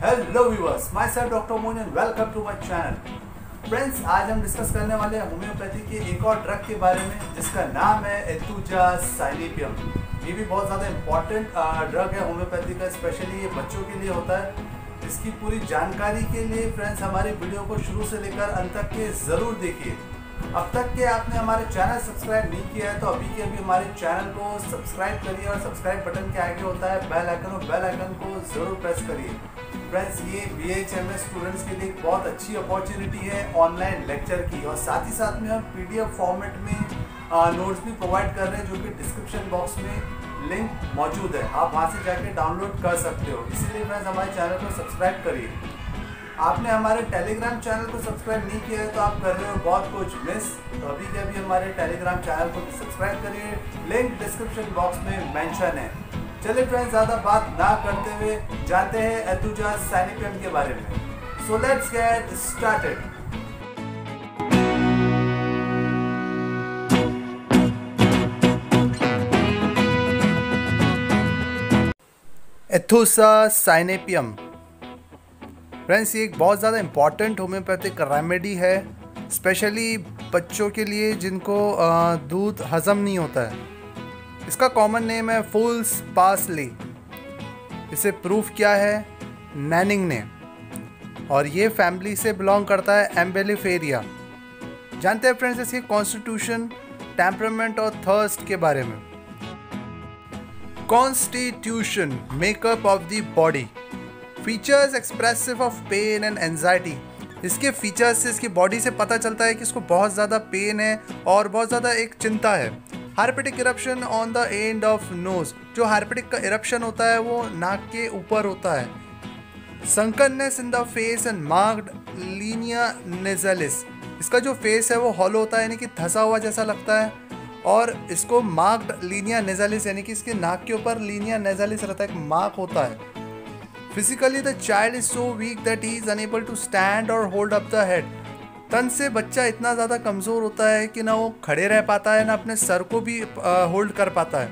Hello viewers, myself doctor Moin and welcome to my channel. Friends, आज हम discuss करने वाले हैं होम्योपैथी के एक और ड्रग के बारे में जिसका नाम है एथुजासाइनेपियम। ये भी बहुत ज़्यादा इम्पॉर्टेंट ड्रग है होम्योपैथी का, स्पेशली ये बच्चों के लिए होता है। इसकी पूरी जानकारी के लिए फ्रेंड्स हमारी वीडियो को शुरू से लेकर अंत तक के ज़रूर देखिए। अब तक के आपने हमारे चैनल सब्सक्राइब नहीं किया है तो अभी के अभी हमारे चैनल को सब्सक्राइब करिए और सब्सक्राइब बटन के आगे होता है बेल आइकन, और बेल आइकन को ज़रूर प्रेस करिए। फ्रेंड्स, ये BHMS स्टूडेंट्स के लिए एक बहुत अच्छी अपॉर्चुनिटी है ऑनलाइन लेक्चर की, और साथ ही साथ में हम PDF फॉर्मेट में नोट्स भी प्रोवाइड कर रहे हैं, जो कि डिस्क्रिप्शन बॉक्स में लिंक मौजूद है। आप वहाँ से जाके डाउनलोड कर सकते हो। इसीलिए फ्रेंड्स हमारे चैनल को सब्सक्राइब करिए। आपने हमारे टेलीग्राम चैनल को सब्सक्राइब नहीं किया है तो आप कर रहे हो बहुत कुछ मिस। तो अभी के अभी हमारे टेलीग्राम चैनल को भी सब्सक्राइब करिए, लिंक डिस्क्रिप्शन बॉक्स में मेंशन है। चलिए फ्रेंड्स, ज़्यादा बात ना करते हुए जानते हैं एथुजासाइनेपियम के बारे में। So let's get started. Aethusa cynapium friends, ये एक बहुत ज़्यादा इम्पॉर्टेंट होम्योपैथिक रेमेडी है, स्पेशली बच्चों के लिए जिनको दूध हज़म नहीं होता है। इसका कॉमन नेम है फूल्स पार्सले। इसे प्रूफ किया है नैनिंग ने, और ये फैमिली से बिलोंग करता है एम्बेलिफेरिया। जानते हैं फ्रेंड्स इसके कॉन्स्टिट्यूशन, टेम्परामेंट और थर्स्ट के बारे में। Constitution, makeup of the body, features expressive of pain and anxiety. इसके फीचर्स से इसकी बॉडी से पता चलता है कि इसको बहुत ज़्यादा पेन है और बहुत ज़्यादा एक चिंता है। Herpetic eruption on the end of nose, जो हार्पेटिक का इरप्शन होता है वो नाक के ऊपर होता है। Sunkenness in the face and marked linea nasalis, इसका जो फेस है वो हॉलो होता है, यानी कि धंसा हुआ जैसा लगता है। और इसको मार्क्ड लीनिया नेजलिस, यानी कि इसके नाक के ऊपर लीनिया नेजलिस रहता है, एक मार्क होता है। Physically the child is so weak that he is unable to stand और होल्ड अप द हेड। तन से बच्चा इतना ज़्यादा कमज़ोर होता है कि ना वो खड़े रह पाता है ना अपने सर को भी होल्ड कर पाता है।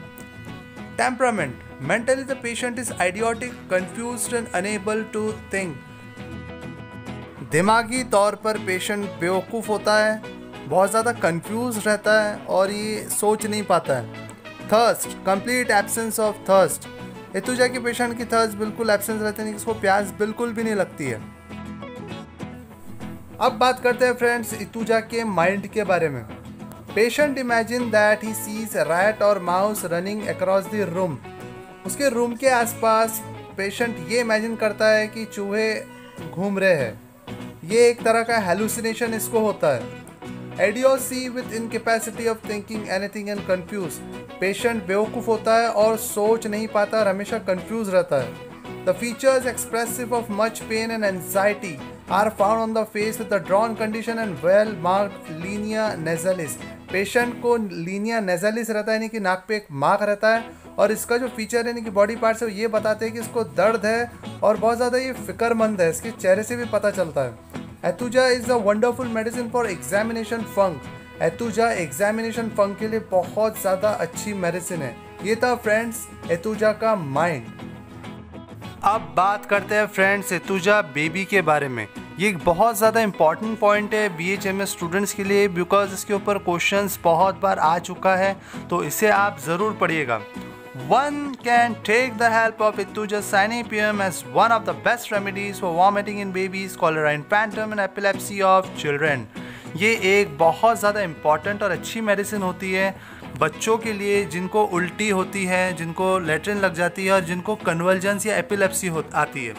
Temperament, mentally the patient is idiotic, confused and unable to think. दिमागी तौर पर पेशेंट बेवकूफ़ होता है, बहुत ज़्यादा कंफ्यूज रहता है और ये सोच नहीं पाता है। Thirst, complete absence of thirst. Aethusa के पेशेंट की थर्स्ट बिल्कुल एब्सेंस रहती है, इसको प्यास बिल्कुल भी नहीं लगती है। अब बात करते हैं फ्रेंड्स एथुजा के माइंड के बारे में। Patient imagine that he sees rat और mouse running across the room. उसके रूम के आसपास पेशेंट ये इमेजिन करता है कि चूहे घूम रहे हैं। ये एक तरह का हेलुसिनेशन इसको होता है। Idiocy with incapacity of thinking anything and confuse, patient बेवकूफ़ होता है और सोच नहीं पाता और हमेशा कंफ्यूज रहता है। The features expressive of much pain and anxiety are found on the face with the drawn condition and well marked linea nasalis। Patient को लीनिया नेजलिस रहता है, यानी कि नाक पे एक मार्क रहता है, और इसका जो फीचर है यानी कि बॉडी पार्ट्स है ये बताते हैं कि इसको दर्द है और बहुत ज़्यादा ये फिक्रमंद है, इसके चेहरे से भी पता चलता है। Aethusa is a wonderful medicine for examination funk. Aethusa examination funk के लिए बहुत ज़्यादा अच्छी मेडिसिन है। ये था फ्रेंड्स एथुजा का माइंड। अब बात करते हैं फ्रेंड्स एथुजा बेबी के बारे में। ये एक बहुत ज़्यादा इंपॉर्टेंट पॉइंट है BHMS स्टूडेंट्स के लिए, बिकॉज इसके ऊपर क्वेश्चंस बहुत बार आ चुका है, तो इसे आप ज़रूर पढ़िएगा। One can take the help of एथुजासाइनेपियम as one of the best remedies for vomiting in babies, cholera infantum and epilepsy of children। ये एक बहुत ज़्यादा इम्पॉर्टेंट और अच्छी मेडिसिन होती है बच्चों के लिए जिनको उल्टी होती है, जिनको लेट्रिन लग जाती है और जिनको कन्वल्जेंस या एपिलेप्सी आती है।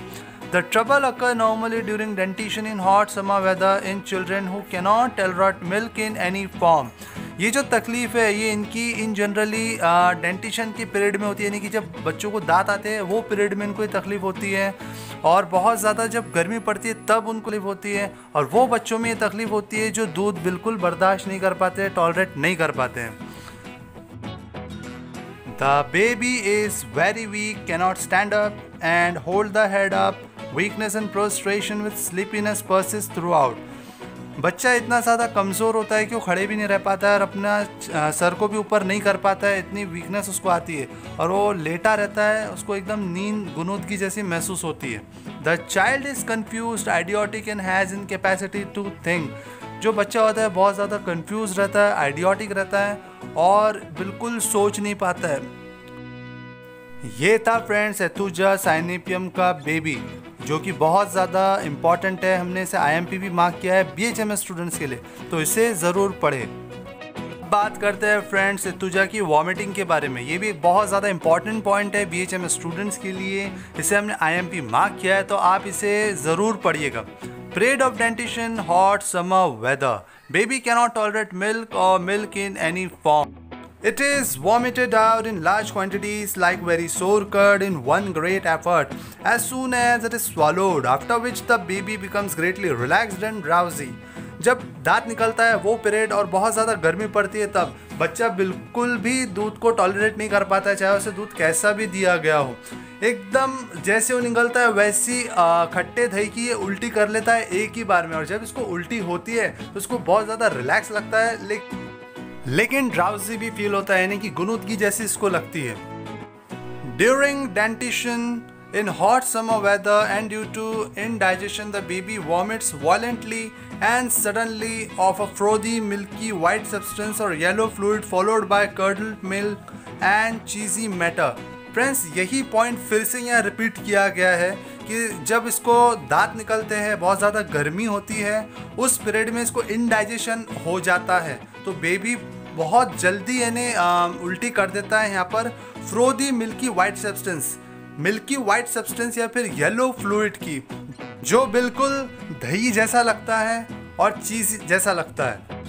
The trouble occur normally during dentition in hot summer weather in children who cannot tolerate milk in any form। ये जो तकलीफ़ है ये इनकी इन जनरली डेंटिशन की पीरियड में होती है, यानी कि जब बच्चों को दांत आते हैं वो पीरियड में इनको ये तकलीफ़ होती है, और बहुत ज़्यादा जब गर्मी पड़ती है तब उनको तकलीफ होती है, और वो बच्चों में ये तकलीफ़ होती है जो दूध बिल्कुल बर्दाश्त नहीं कर पाते, टॉलरेट नहीं कर पाते हैं। The baby is very weak, cannot stand up and hold the head up. Weakness and prostration with sleepiness persists throughout। बच्चा इतना ज़्यादा कमज़ोर होता है कि वो खड़े भी नहीं रह पाता है और अपना सर को भी ऊपर नहीं कर पाता है, इतनी वीकनेस उसको आती है और वो लेटा रहता है, उसको एकदम नींद गुनूदगी जैसी महसूस होती है। The child is confuse, idiotic and has incapacity to think. जो बच्चा होता है बहुत ज़्यादा कन्फ्यूज रहता है, आइडियोटिक रहता है और बिल्कुल सोच नहीं पाता है। ये था फ्रेंड्स एथुजा साइनेपियम का बेबी, जो कि बहुत ज़्यादा इम्पॉर्टेंट है। हमने इसे IMP भी मार्क किया है BHMS स्टूडेंट्स के लिए, तो इसे ज़रूर पढ़े। बात करते हैं फ्रेंड्स एथुजा की वॉमिटिंग के बारे में। ये भी एक बहुत ज़्यादा इंपॉर्टेंट पॉइंट है BHMS स्टूडेंट्स के लिए। इसे हमने IMP मार्क किया है, तो आप इसे ज़रूर पढ़िएगा। Parade of dentition, hot summer weather. Baby cannot tolerate milk or milk in any form. It is vomited out in large quantities like very sore curd in one great effort as soon as it is swallowed, after which the baby becomes greatly relaxed and drowsy. जब दांत निकलता है वो period और बहुत ज़्यादा गर्मी पड़ती है, तब बच्चा बिल्कुल भी दूध को टॉलरेट नहीं कर पाता है, चाहे उसे दूध कैसा भी दिया गया हो। एकदम जैसे वो निकलता है वैसी खट्टे दही की ये उल्टी कर लेता है एक ही बार में, और जब इसको उल्टी होती है तो उसको बहुत ज़्यादा रिलैक्स लगता है, लेकिन ड्राउजी भी फील होता है, यानी कि गुनूदगी जैसी इसको लगती है। During dentition in hot summer weather and due to indigestion, the baby vomits violently and suddenly of a frothy milky white substance or yellow fluid followed by curdled milk and cheesy matter. Friends यही point फिर से यहाँ repeat किया गया है कि जब इसको दांत निकलते हैं, बहुत ज़्यादा गर्मी होती है, उस पीरियड में इसको इंडाइजेशन हो जाता है, तो बेबी बहुत जल्दी यानी उल्टी कर देता है। यहाँ पर frothy milky white substance, milky white substance या फिर येलो फ्लूइड की, जो बिल्कुल दही जैसा लगता है और चीज़ जैसा लगता है।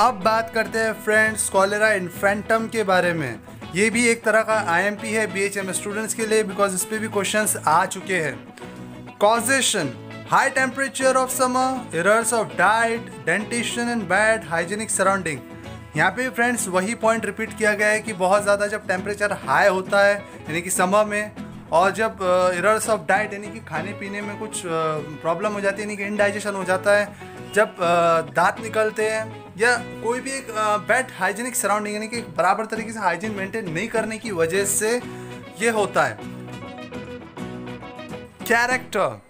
अब बात करते हैं फ्रेंड्स कॉलेरा इन्फेंटम के बारे में। ये भी एक तरह का IMP है BHMS स्टूडेंट्स के लिए, बिकॉज इस पर भी क्वेश्चंस आ चुके हैं। Causation, high temperature of summer, errors of diet, dentition and bad hygienic surrounding. यहाँ पे फ्रेंड्स वही पॉइंट रिपीट किया गया है कि बहुत ज़्यादा जब टेम्परेचर हाई होता है यानी कि समर में, और जब एरर्स ऑफ डाइट यानी कि खाने पीने में कुछ प्रॉब्लम हो जाती है, यानी कि इंडाइजेशन हो जाता है, जब दांत निकलते हैं, या कोई भी एक बैड हाइजीनिक सराउंडिंग यानी कि बराबर तरीके से हाइजीन मेंटेन नहीं करने की वजह से ये होता है। Character,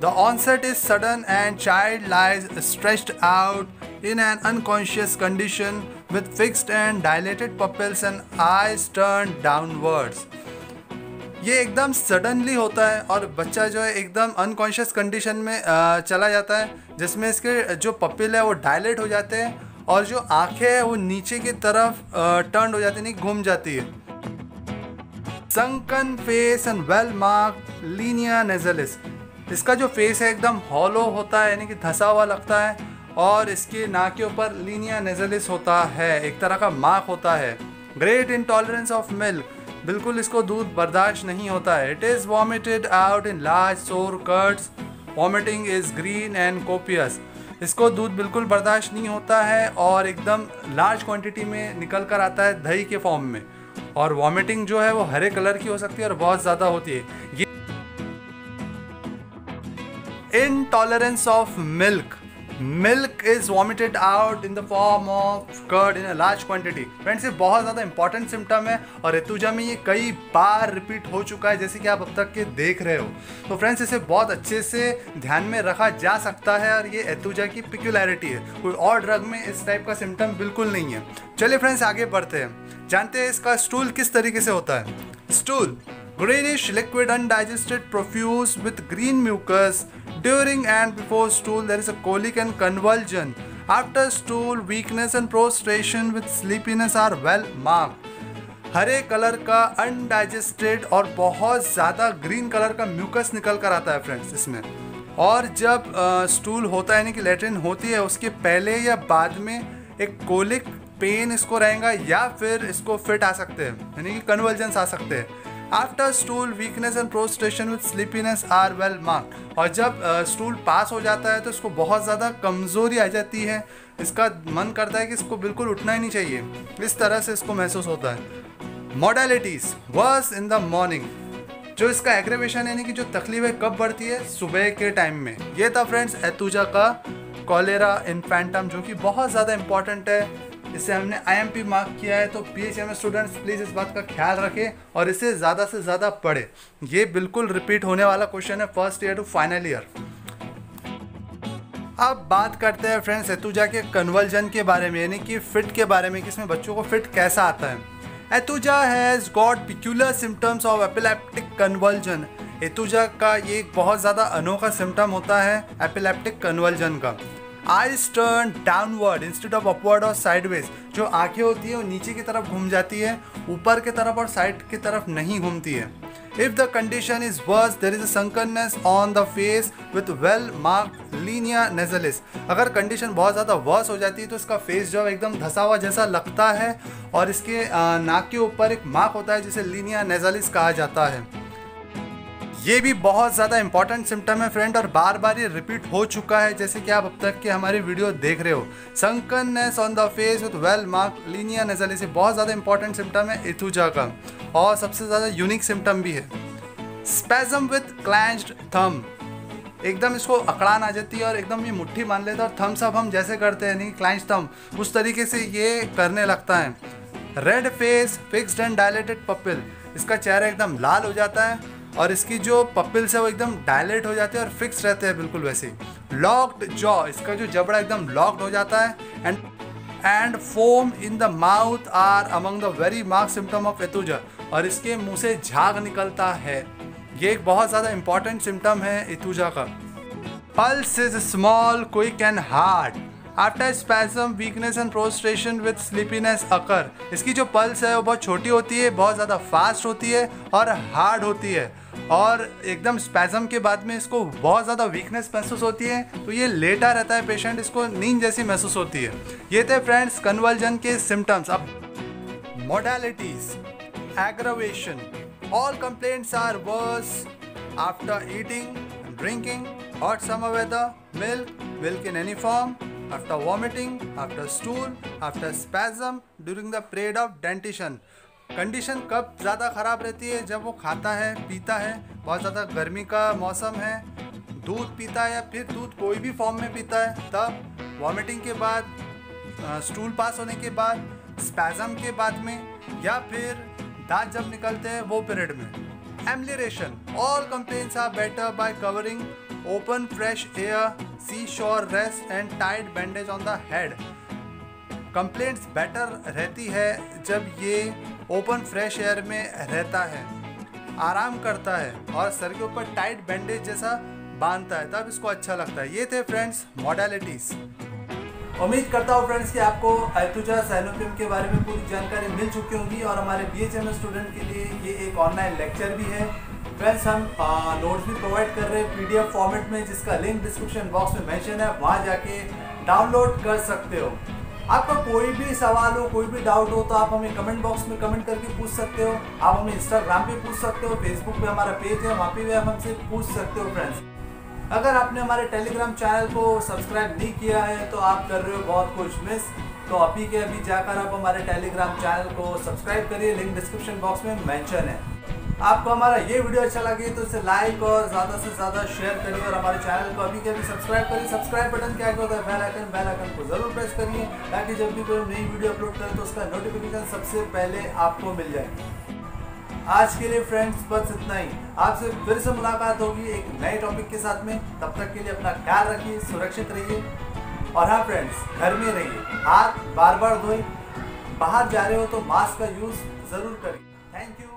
the onset is sudden and child lies stretched out in an unconscious condition with fixed and dilated pupils and eyes turned downwards. ये एकदम सडनली होता है और बच्चा जो है एकदम अनकॉन्शियस कंडीशन में चला जाता है, जिसमें इसके जो पपिल है वो डायलेट हो जाते हैं और जो आंखें हैं वो नीचे की तरफ टर्न हो जाती है, नहीं घूम जाती है। Sunken face and well marked linea nasalis, इसका जो फेस है एकदम हॉलो होता है, यानी कि धंसा हुआ लगता है, और इसके नाक के ऊपर लीनिया नेजलिस होता है, एक तरह का मार्क होता है। ग्रेट इंटॉलरेंस ऑफ मिल्क, बिल्कुल इसको दूध बर्दाश्त नहीं होता है। It is vomited out in large sour curds, vomiting is green and copious, इसको दूध बिल्कुल बर्दाश्त नहीं होता है और एकदम लार्ज क्वांटिटी में निकल कर आता है दही के फॉर्म में, और वॉमिटिंग जो है वो हरे कलर की हो सकती है और बहुत ज़्यादा होती है। ये intolerance of milk, milk is vomited out in the form of curd in a large quantity. Friends ये बहुत ज़्यादा इंपॉर्टेंट सिम्टम है और एथुजा में ये कई बार रिपीट हो चुका है, जैसे कि आप अब तक के देख रहे हो। तो फ्रेंड्स इसे बहुत अच्छे से ध्यान में रखा जा सकता है और ये एथुजा की पिक्युलैरिटी है, कोई और ड्रग में इस टाइप का सिम्टम बिल्कुल नहीं है। चलिए फ्रेंड्स आगे बढ़ते हैं, जानते हैं इसका स्टूल किस तरीके से होता है। Stool greenish liquid undigested profuse with green mucus. During and before stool there is a colic and convulsion. After stool weakness and prostration with sleepiness are well marked. Hare colour का undigested और बहुत ज़्यादा green colour का mucus निकल कर आता है friends इसमें, और जब स्टूल होता है यानी कि लेट्रिन होती है उसके पहले या बाद में एक कोलिक पेन इसको रहेगा या फिर इसको फिट आ सकते हैं यानी कि कन्वर्जन्स आ सकते हैं। After stool weakness and prostration with sleepiness are well marked, और जब स्टूल पास हो जाता है तो इसको बहुत ज़्यादा कमज़ोरी आ जाती है, इसका मन करता है कि इसको बिल्कुल उठना ही नहीं चाहिए, इस तरह से इसको महसूस होता है। Modalities worse in the morning, जो इसका एग्रेवेशन यानी कि जो तकलीफ है कब बढ़ती है, सुबह के टाइम में। ये था फ्रेंड्स एथुजा का कॉलेरा इन्फेंटम, जो कि बहुत ज़्यादा इंपॉर्टेंट है। इसे हमने IMP मार्क किया है, तो PHMS स्टूडेंट्स प्लीज़ इस बात का ख्याल रखें और इसे ज़्यादा से ज़्यादा पढ़ें। ये बिल्कुल रिपीट होने वाला क्वेश्चन है first year to final year. अब बात करते हैं फ्रेंड्स एतुजा के कन्वर्जन के बारे में, यानी कि फिट के बारे में कि इसमें बच्चों को फिट कैसा आता है। Aethusa has got peculiar symptoms of epileptic convulsion. Aethusa का ये एक बहुत ज़्यादा अनोखा सिम्टम होता है एपिलेप्टिक कन्वर्जन का। Eyes turn downward instead of upward और साइडवेज। जो आंखें होती है वो नीचे की तरफ घूम जाती है, ऊपर की तरफ और साइड की तरफ नहीं घूमती है। If the condition is worse there is a sunkenness on the face with well marked linea nasalis. अगर कंडीशन बहुत ज़्यादा वर्स हो जाती है तो इसका फेस जो है एकदम धसा हुआ जैसा लगता है और इसके नाक के ऊपर एक मार्क होता है जिसे लीनिया नेजलिस कहा जाता है। ये भी बहुत ज़्यादा इंपॉर्टेंट सिम्टम है फ्रेंड और बार बार ये रिपीट हो चुका है, जैसे कि आप अब तक के हमारी वीडियो देख रहे हो। Sunkenness on the face with well mark linea nasalis बहुत ज़्यादा इंपॉर्टेंट सिम्टम है एतुजा का और सबसे ज़्यादा यूनिक सिम्टम भी है। स्पैज़म विथ क्लेंच्ड थंब, एकदम इसको अकड़ान आ जाती है और एकदम ये मुट्ठी मान लेता है और थम्स अप हम जैसे करते हैं नहीं क्लेंच थंब, उस तरीके से ये करने लगता है। Red face fixed and dilated pupil, इसका चेहरा एकदम लाल हो जाता है और इसकी जो पपिल्स है वो एकदम डायलेट हो जाते हैं और फिक्स रहते हैं बिल्कुल वैसे। लॉक्ड जॉ, इसका जो जबड़ा एकदम लॉक्ड हो जाता है। And foam in the mouth are among the very mark symptom of aethusa, और इसके मुंह से झाग निकलता है। ये एक बहुत ज़्यादा इंपॉर्टेंट सिम्टम है एतुजा का। Pulse is small quick and hard after spasm weakness and prostration with sleepiness occur. इसकी जो पल्स है वो बहुत छोटी होती है, बहुत ज़्यादा फास्ट होती है और हार्ड होती है और एकदम स्पैज़म के बाद में इसको बहुत ज़्यादा वीकनेस महसूस होती है, तो ये लेटा रहता है पेशेंट, इसको नींद जैसी महसूस होती है। ये थे फ्रेंड्स कन्वर्जन के सिम्टम्स। अब modalities, aggravation, all complaints are worse after eating, drinking, hot summer weather, milk in any form, after vomiting, after stool, after spasm, during the period of dentition। Condition कब ज़्यादा ख़राब रहती है? जब वो खाता है, पीता है, बहुत ज़्यादा गर्मी का मौसम है, दूध पीता है या फिर दूध कोई भी फॉर्म में पीता है तब, वॉमिटिंग के बाद, स्टूल पास होने के बाद, स्पैज़म के बाद में, या फिर दांत जब निकलते हैं वो पीरियड में। Amelioration, all complaints are better by covering open fresh air, seashore rest and tight bandage on the head। Complaints better रहती है जब ये ओपन फ्रेश एयर में रहता है, आराम करता है और सर के ऊपर टाइट बैंडेज जैसा बांधता है, तब इसको अच्छा लगता है। ये थे फ्रेंड्स मॉडलिटीज। उम्मीद करता हूँ फ्रेंड्स कि आपको एतुजा साइनोपियम के बारे में पूरी जानकारी मिल चुकी होगी और हमारे BHMS स्टूडेंट के लिए ये एक ऑनलाइन लेक्चर भी है। फ्रेंड्स हम नोट्स भी प्रोवाइड कर रहे हैं PDF फॉर्मेट में, जिसका लिंक डिस्क्रिप्शन बॉक्स में मेंशन है, वहाँ जाके डाउनलोड कर सकते हो। आपका कोई भी सवाल हो, कोई भी डाउट हो तो आप हमें कमेंट बॉक्स में कमेंट करके पूछ सकते हो। आप हमें इंस्टाग्राम पे पूछ सकते हो, फेसबुक पे हमारा पेज है, वहाँ पे भी आप हमसे पूछ सकते हो। फ्रेंड्स अगर आपने हमारे टेलीग्राम चैनल को सब्सक्राइब नहीं किया है तो आप कर रहे हो बहुत कुछ मिस, तो अभी के अभी जाकर आप हमारे टेलीग्राम चैनल को सब्सक्राइब करिए, लिंक डिस्क्रिप्शन बॉक्स में मेंशन है। आपको हमारा ये वीडियो अच्छा लगे तो इसे लाइक और ज़्यादा से ज़्यादा शेयर करिए और हमारे चैनल को अभी के अभी सब्सक्राइब करिए। सब्सक्राइब बटन क्या होता है? बेल आइकन को ज़रूर प्रेस करिए ताकि जब भी कोई नई वीडियो अपलोड करें तो उसका नोटिफिकेशन सबसे पहले आपको मिल जाए। आज के लिए फ्रेंड्स बस इतना ही। आपसे फिर से मुलाकात होगी एक नए टॉपिक के साथ में। तब तक के लिए अपना ख्याल रखिए, सुरक्षित रहिए और हाँ फ्रेंड्स, घर में रहिए, हाथ बार बार धोएं, बाहर जा रहे हो तो मास्क का यूज़ ज़रूर करिए। Thank you.